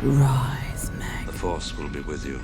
Rise, Meg. The Force will be with you.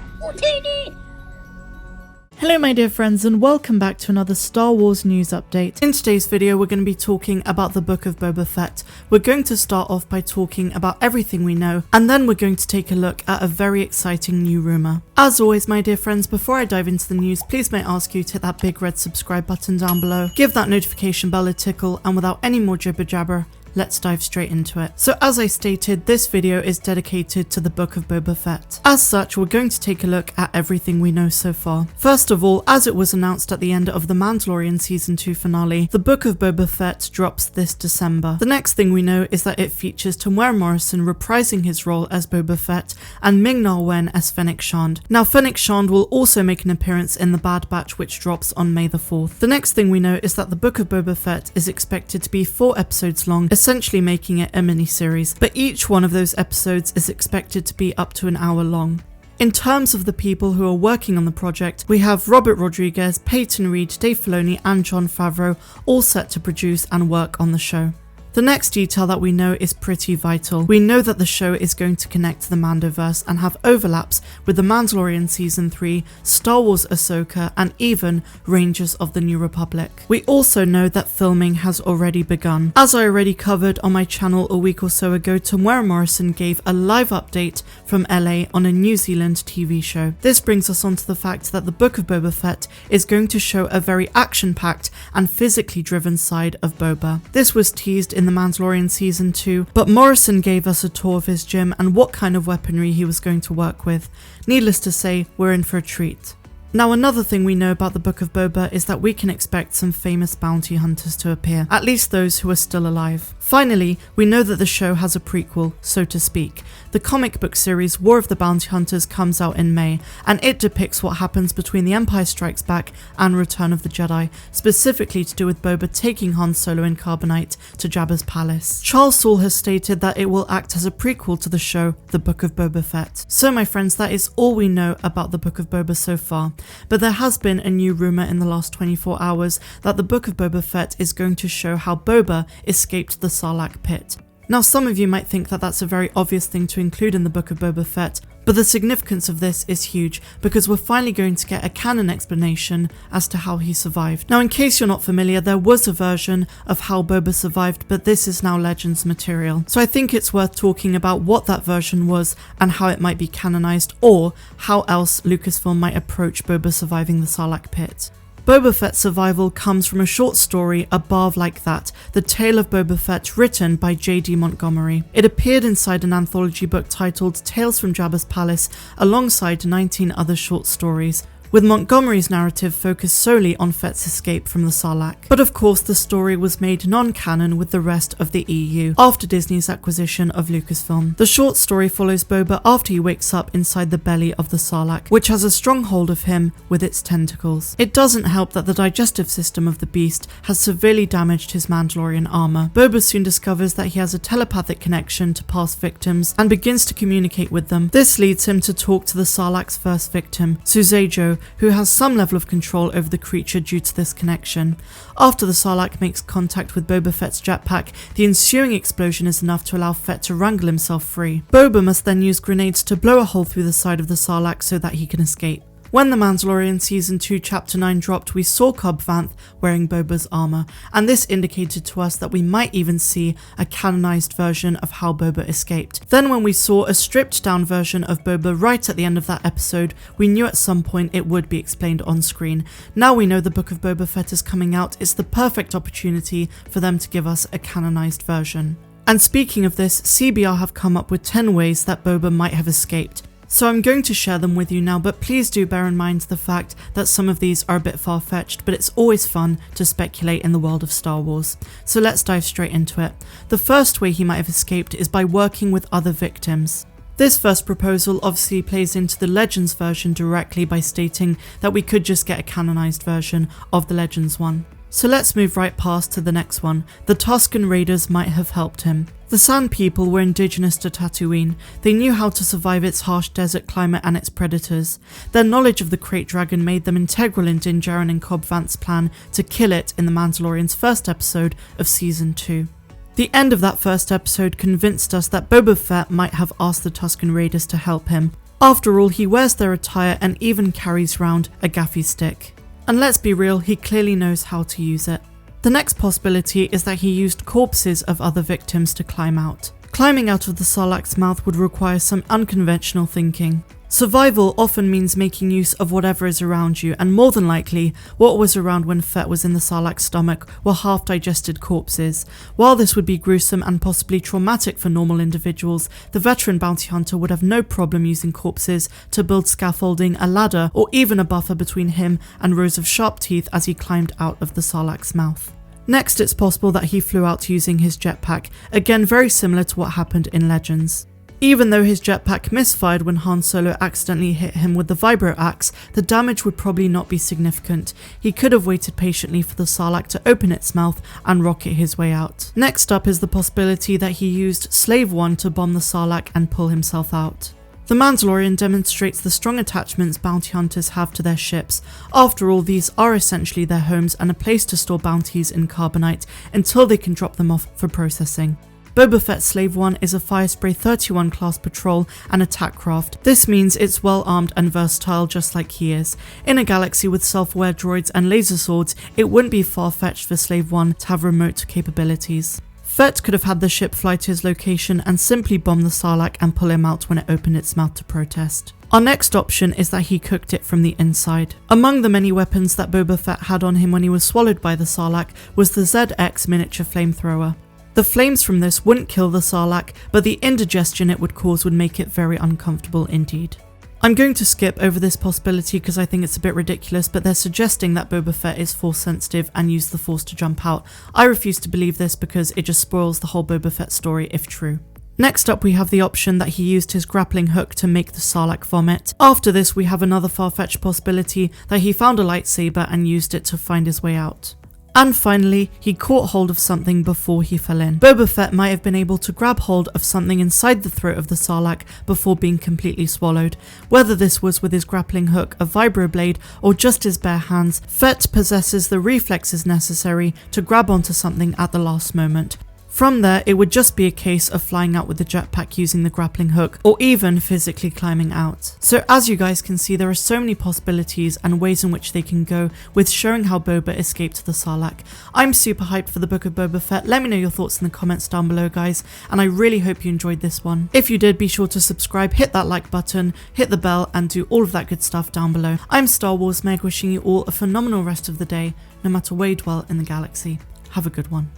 Hello my dear friends, and welcome back to another Star Wars news update. In today's video we're going to be talking about the Book of Boba Fett. We're going to start off by talking about everything we know, and then we're going to take a look at a very exciting new rumour. As always my dear friends, before I dive into the news, please may I ask you to hit that big red subscribe button down below, give that notification bell a tickle, and without any more jibber jabber, let's dive straight into it. So as I stated, this video is dedicated to the Book of Boba Fett. As such, we're going to take a look at everything we know so far. First of all, as it was announced at the end of the Mandalorian Season 2 finale, the Book of Boba Fett drops this December. The next thing we know is that it features Temuera Morrison reprising his role as Boba Fett and Ming-Na Wen as Fennec Shand. Now Fennec Shand will also make an appearance in the Bad Batch, which drops on May the 4th. The next thing we know is that the Book of Boba Fett is expected to be 4 episodes long, essentially making it a mini-series, but each one of those episodes is expected to be up to an hour long. In terms of the people who are working on the project, we have Robert Rodriguez, Peyton Reed, Dave Filoni and Jon Favreau all set to produce and work on the show. The next detail that we know is pretty vital. We know that the show is going to connect to the Mandoverse and have overlaps with the Mandalorian Season 3, Star Wars Ahsoka, and even Rangers of the New Republic. We also know that filming has already begun. As I already covered on my channel a week or so ago, Temuera Morrison gave a live update from LA on a New Zealand TV show. This brings us on to the fact that the Book of Boba Fett is going to show a very action-packed and physically driven side of Boba. This was teased in the Mandalorian Season 2, but Morrison gave us a tour of his gym and what kind of weaponry he was going to work with. Needless to say, we're in for a treat. Now another thing we know about the Book of Boba is that we can expect some famous bounty hunters to appear, at least those who are still alive. Finally, we know that the show has a prequel, so to speak. The comic book series War of the Bounty Hunters comes out in May, and it depicts what happens between The Empire Strikes Back and Return of the Jedi, specifically to do with Boba taking Han Solo in Carbonite to Jabba's palace. Charles Soule has stated that it will act as a prequel to the show The Book of Boba Fett. So my friends, that is all we know about the Book of Boba so far. But there has been a new rumour in the last 24 hours that the Book of Boba Fett is going to show how Boba escaped the Sarlacc Pit. Now some of you might think that that's a very obvious thing to include in the Book of Boba Fett, but the significance of this is huge because we're finally going to get a canon explanation as to how he survived. Now in case you're not familiar, there was a version of how Boba survived, but this is now Legends material. So I think it's worth talking about what that version was and how it might be canonized, or how else Lucasfilm might approach Boba surviving the Sarlacc Pit. Boba Fett's survival comes from a short story, A Barb Like That, the tale of Boba Fett, written by J.D. Montgomery. It appeared inside an anthology book titled Tales from Jabba's Palace, alongside 19 other short stories, with Montgomery's narrative focused solely on Fett's escape from the Sarlacc. But of course the story was made non-canon with the rest of the EU, after Disney's acquisition of Lucasfilm. The short story follows Boba after he wakes up inside the belly of the Sarlacc, which has a strong hold of him with its tentacles. It doesn't help that the digestive system of the beast has severely damaged his Mandalorian armor. Boba soon discovers that he has a telepathic connection to past victims and begins to communicate with them. This leads him to talk to the Sarlacc's first victim, Suzejo, who has some level of control over the creature due to this connection. After the Sarlacc makes contact with Boba Fett's jetpack, the ensuing explosion is enough to allow Fett to wrangle himself free. Boba must then use grenades to blow a hole through the side of the Sarlacc so that he can escape. When The Mandalorian Season 2 Chapter 9 dropped, we saw Cobb Vanth wearing Boba's armor, and this indicated to us that we might even see a canonized version of how Boba escaped. Then when we saw a stripped down version of Boba right at the end of that episode, we knew at some point it would be explained on screen. Now we know the Book of Boba Fett is coming out, it's the perfect opportunity for them to give us a canonized version. And speaking of this, CBR have come up with 10 ways that Boba might have escaped. So I'm going to share them with you now, but please do bear in mind the fact that some of these are a bit far-fetched, but it's always fun to speculate in the world of Star Wars. So let's dive straight into it. The first way he might have escaped is by working with other victims. This first proposal obviously plays into the Legends version directly by stating that we could just get a canonized version of the Legends one. So let's move right past to the next one. The Tusken Raiders might have helped him. The Sand People were indigenous to Tatooine. They knew how to survive its harsh desert climate and its predators. Their knowledge of the Krayt Dragon made them integral in Din Djarin and Cobb Vanth's plan to kill it in the Mandalorian's first episode of Season 2. The end of that first episode convinced us that Boba Fett might have asked the Tusken Raiders to help him. After all, he wears their attire and even carries round a gaffi stick. And let's be real, he clearly knows how to use it. The next possibility is that he used corpses of other victims to climb out. Climbing out of the Sarlacc's mouth would require some unconventional thinking. Survival often means making use of whatever is around you, and more than likely, what was around when Fett was in the Sarlacc's stomach were half-digested corpses. While this would be gruesome and possibly traumatic for normal individuals, the veteran bounty hunter would have no problem using corpses to build scaffolding, a ladder, or even a buffer between him and rows of sharp teeth as he climbed out of the Sarlacc's mouth. Next, it's possible that he flew out using his jetpack, again very similar to what happened in Legends. Even though his jetpack misfired when Han Solo accidentally hit him with the vibro axe, the damage would probably not be significant. He could have waited patiently for the Sarlacc to open its mouth and rocket his way out. Next up is the possibility that he used Slave One to bomb the Sarlacc and pull himself out. The Mandalorian demonstrates the strong attachments bounty hunters have to their ships. After all, these are essentially their homes and a place to store bounties in carbonite until they can drop them off for processing. Boba Fett Slave One is a Firespray 31 class patrol and attack craft. This means it's well armed and versatile just like he is. In a galaxy with self-aware droids and laser swords, it wouldn't be far-fetched for Slave One to have remote capabilities. Fett could have had the ship fly to his location and simply bomb the Sarlacc and pull him out when it opened its mouth to protest. Our next option is that he cooked it from the inside. Among the many weapons that Boba Fett had on him when he was swallowed by the Sarlacc was the ZX miniature flamethrower. The flames from this wouldn't kill the Sarlacc, but the indigestion it would cause would make it very uncomfortable indeed. I'm going to skip over this possibility because I think it's a bit ridiculous, but they're suggesting that Boba Fett is force sensitive and used the force to jump out. I refuse to believe this because it just spoils the whole Boba Fett story if true. Next up we have the option that he used his grappling hook to make the Sarlacc vomit. After this we have another far-fetched possibility that he found a lightsaber and used it to find his way out. And finally, he caught hold of something before he fell in. Boba Fett might have been able to grab hold of something inside the throat of the Sarlacc before being completely swallowed. Whether this was with his grappling hook, a vibroblade, or just his bare hands, Fett possesses the reflexes necessary to grab onto something at the last moment. From there, it would just be a case of flying out with the jetpack using the grappling hook, or even physically climbing out. So as you guys can see, there are so many possibilities and ways in which they can go with showing how Boba escaped the Sarlacc. I'm super hyped for the Book of Boba Fett. Let me know your thoughts in the comments down below, guys, and I really hope you enjoyed this one. If you did, be sure to subscribe, hit that like button, hit the bell, and do all of that good stuff down below. I'm Star Wars Meg, wishing you all a phenomenal rest of the day, no matter where you dwell in the galaxy. Have a good one.